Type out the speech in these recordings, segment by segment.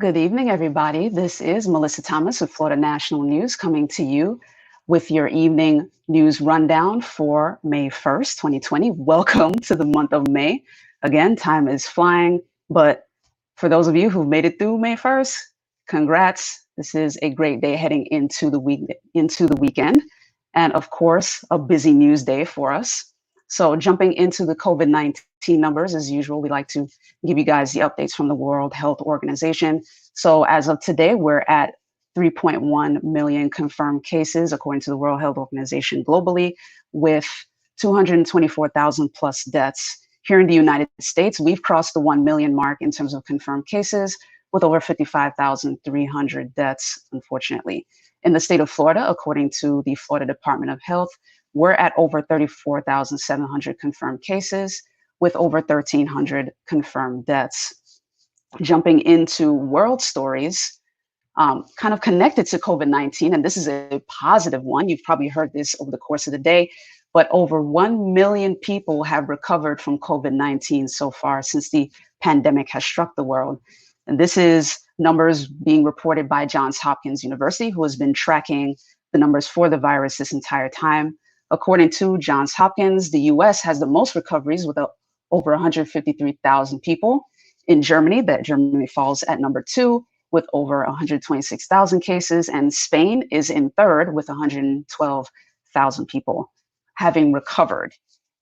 Good evening, everybody. This is Mellissa Thomas with Florida National News coming to you with your evening news rundown for May 1st, 2020. Welcome to the month of May. Again, time is flying, but for those of you who've made it through May 1st, congrats. This is a great day heading into the weekend, and of course, a busy news day for us. So jumping into the COVID-19 numbers, as usual, we like to give you guys the updates from the World Health Organization. So as of today, we're at 3.1 million confirmed cases, according to the World Health Organization globally, with 224,000 plus deaths. Here in the United States, we've crossed the 1 million mark in terms of confirmed cases, with over 55,300 deaths, unfortunately. In the state of Florida, according to the Florida Department of Health, we're at over 34,700 confirmed cases, with over 1,300 confirmed deaths. Jumping into world stories, kind of connected to COVID-19, and this is a positive one. You've probably heard this over the course of the day, but over 1 million people have recovered from COVID-19 so far since the pandemic has struck the world. And this is numbers being reported by Johns Hopkins University, who has been tracking the numbers for the virus this entire time. According to Johns Hopkins, the US has the most recoveries with over 153,000 people. In Germany, that Germany falls at number 2 with over 126,000 cases, and Spain is in third with 112,000 people having recovered.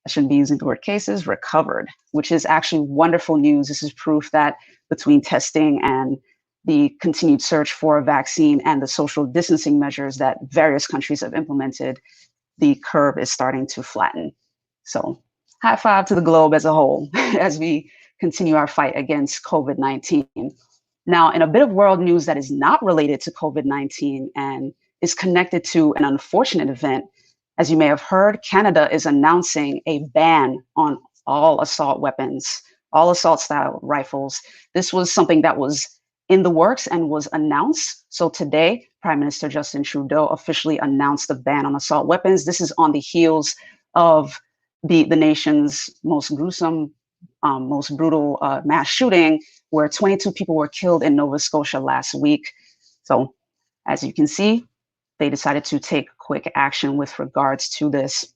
I shouldn't be using the word cases, recovered, which is actually wonderful news. This is proof that between testing and the continued search for a vaccine and the social distancing measures that various countries have implemented, the curve is starting to flatten. So high five to the globe as a whole as we continue our fight against COVID-19. Now, in a bit of world news that is not related to COVID-19 and is connected to an unfortunate event, as you may have heard, Canada is announcing a ban on all assault weapons, all assault style rifles. This was something that was in the works and was announced. So today, Prime Minister Justin Trudeau officially announced the ban on assault weapons. This is on the heels of the nation's most gruesome, most brutal mass shooting, where 22 people were killed in Nova Scotia last week. So as you can see, they decided to take quick action with regards to this.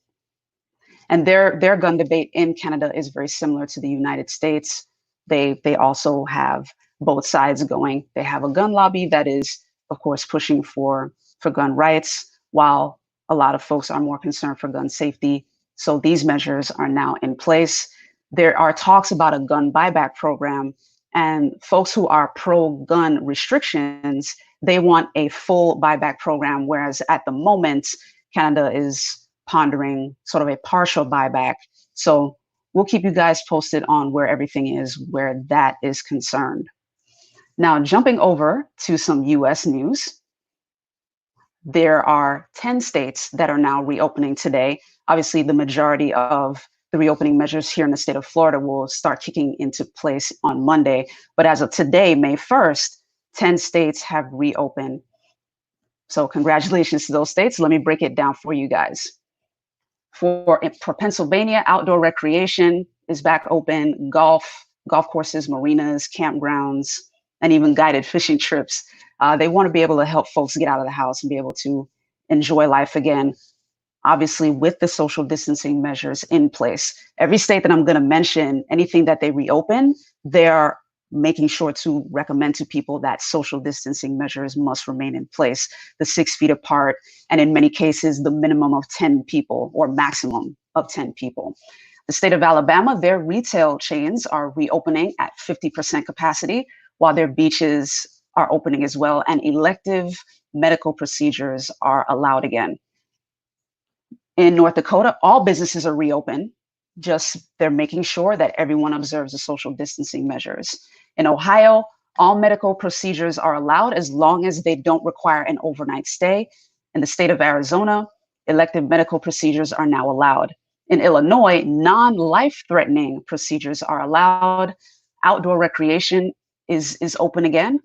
And their gun debate in Canada is very similar to the United States. They also have both sides going. They have a gun lobby that is, of course, pushing for gun rights, while a lot of folks are more concerned for gun safety. So these measures are now in place. There are talks about a gun buyback program, and folks who are pro-gun restrictions, they want a full buyback program, whereas at the moment, Canada is pondering sort of a partial buyback. So we'll keep you guys posted on where everything is, where that is concerned. Now, jumping over to some US news, there are 10 states that are now reopening today. Obviously, the majority of the reopening measures here in the state of Florida will start kicking into place on Monday. But as of today, May 1st, 10 states have reopened. So congratulations to those states. Let me break it down for you guys. For Pennsylvania, outdoor recreation is back open, golf courses, marinas, campgrounds, and even guided fishing trips. They want to be able to help folks get out of the house and be able to enjoy life again, obviously with the social distancing measures in place. Every state that I'm going to mention, anything that they reopen, they're making sure to recommend to people that social distancing measures must remain in place, the 6 feet apart, and in many cases, the minimum of 10 people or maximum of 10 people. The state of Alabama, their retail chains are reopening at 50% capacity, while their beaches are opening as well, and elective medical procedures are allowed again. In North Dakota, all businesses are reopened, just they're making sure that everyone observes the social distancing measures. In Ohio, all medical procedures are allowed as long as they don't require an overnight stay. In the state of Arizona, elective medical procedures are now allowed. In Illinois, non-life-threatening procedures are allowed. Outdoor recreation is open again.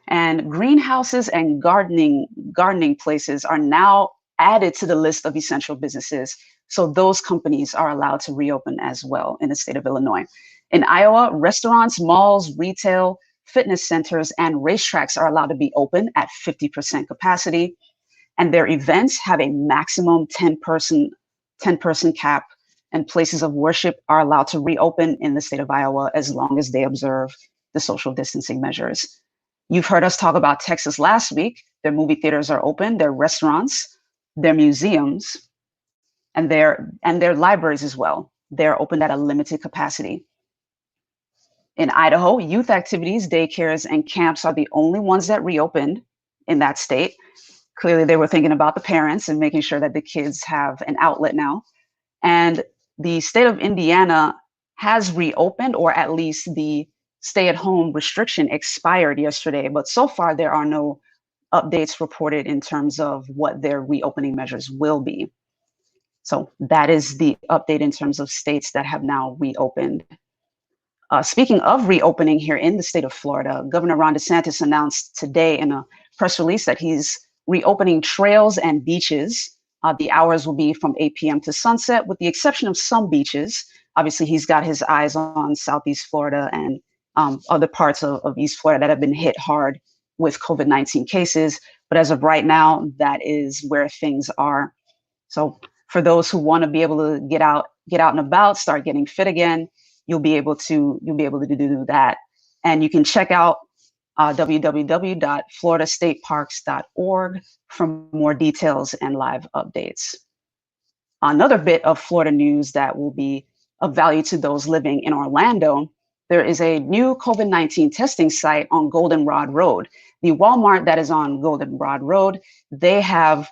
And greenhouses and gardening places are now added to the list of essential businesses. So those companies are allowed to reopen as well in the state of Illinois. In Iowa, restaurants, malls, retail, fitness centers and racetracks are allowed to be open at 50% capacity, and their events have a maximum 10-person cap, and places of worship are allowed to reopen in the state of Iowa as long as they observe the social distancing measures. You've heard us talk about Texas last week. Their movie theaters are open, their restaurants, their museums, and their libraries as well. They're open at a limited capacity. In Idaho, youth activities, daycares, and camps are the only ones that reopened in that state. Clearly, they were thinking about the parents and making sure that the kids have an outlet now. And the state of Indiana has reopened, or at least the stay-at-home restriction expired yesterday. But so far, there are no updates reported in terms of what their reopening measures will be. So that is the update in terms of states that have now reopened. Speaking of reopening here in the state of Florida, Governor Ron DeSantis announced today in a press release that he's reopening trails and beaches. The hours will be from 8 p.m. to sunset, with the exception of some beaches. Obviously, he's got his eyes on Southeast Florida and other parts of East Florida that have been hit hard with COVID-19 cases. But as of right now, that is where things are. So for those who want to be able to get out and about, start getting fit again, you'll be able to do that. And you can check out www.floridastateparks.org for more details and live updates. Another bit of Florida news that will be of value to those living in Orlando: there is a new COVID-19 testing site on Goldenrod Road. The Walmart that is on Goldenrod Road, they have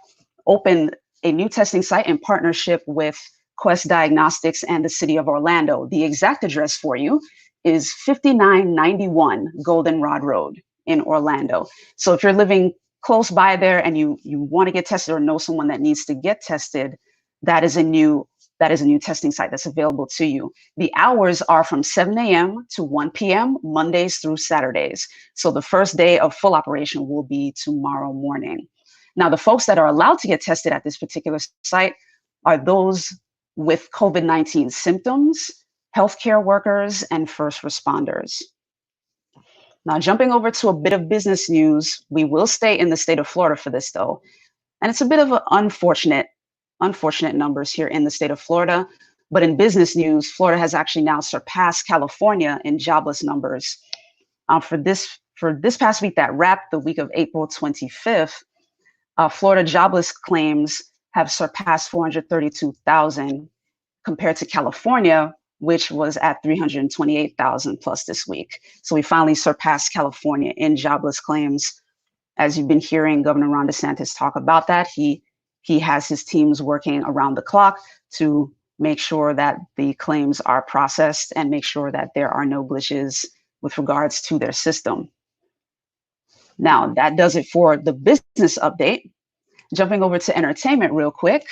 opened a new testing site in partnership with Quest Diagnostics and the city of Orlando. The exact address for you is 5991 Goldenrod Road in Orlando. So if you're living close by there and you want to get tested or know someone that needs to get tested, that is a new testing site that's available to you. The hours are from 7 a.m. to 1 p.m. Mondays through Saturdays. So the first day of full operation will be tomorrow morning. Now, the folks that are allowed to get tested at this particular site are those with COVID-19 symptoms, healthcare workers, and first responders. Now, jumping over to a bit of business news, we will stay in the state of Florida for this, though. And it's a bit of an unfortunate numbers here in the state of Florida. But in business news, Florida has actually now surpassed California in jobless numbers. For this past week that wrapped, the week of April 25th, Florida jobless claims have surpassed 432,000 compared to California, which was at 328,000 plus this week. So we finally surpassed California in jobless claims. As you've been hearing Governor Ron DeSantis talk about that, he has his teams working around the clock to make sure that the claims are processed and make sure that there are no glitches with regards to their system. Now, that does it for the business update. Jumping over to entertainment real quick.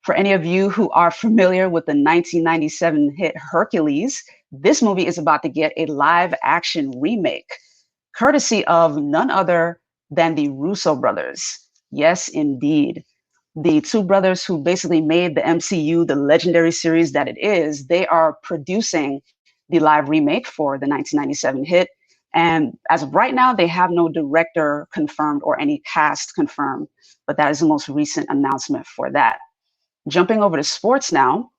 For any of you who are familiar with the 1997 hit Hercules, this movie is about to get a live action remake, courtesy of none other than the Russo brothers. Yes, indeed. The two brothers who basically made the MCU the legendary series that it is, they are producing the live remake for the 1997 hit. And as of right now, they have no director confirmed or any cast confirmed, but that is the most recent announcement for that. Jumping over to sports now,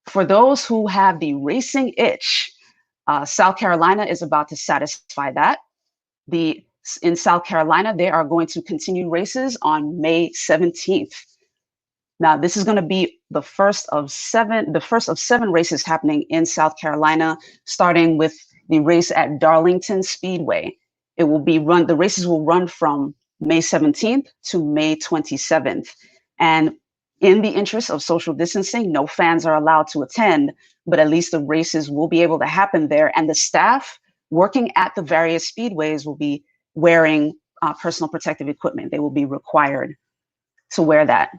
for those who have the racing itch, South Carolina is about to satisfy that. In South Carolina, they are going to continue races on May 17th. Now, this is going to be the first of seven races happening in South Carolina, starting with the race at Darlington Speedway. The races will run from May 17th to May 27th. And in the interest of social distancing, no fans are allowed to attend, but at least the races will be able to happen there. And the staff working at the various speedways will be wearing personal protective equipment. They will be required to wear that.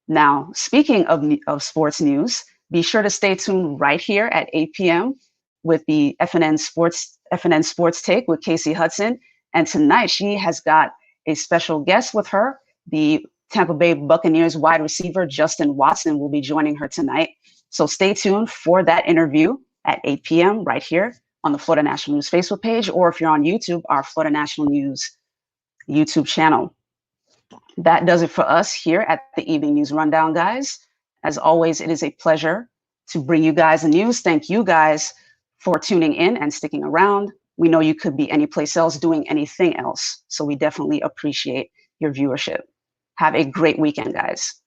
Now, speaking of sports news, be sure to stay tuned right here at 8 p.m. with the FNN Sports Take with Casey Hudson. And tonight she has got a special guest with her. The Tampa Bay Buccaneers wide receiver Justin Watson will be joining her tonight. So stay tuned for that interview at 8 p.m. right here on the Florida National News Facebook page, or if you're on YouTube, our Florida National News YouTube channel. That does it for us here at the Evening News Rundown, guys. As always, it is a pleasure to bring you guys the news. Thank you guys for tuning in and sticking around. We know you could be anyplace else doing anything else, so we definitely appreciate your viewership. Have a great weekend, guys.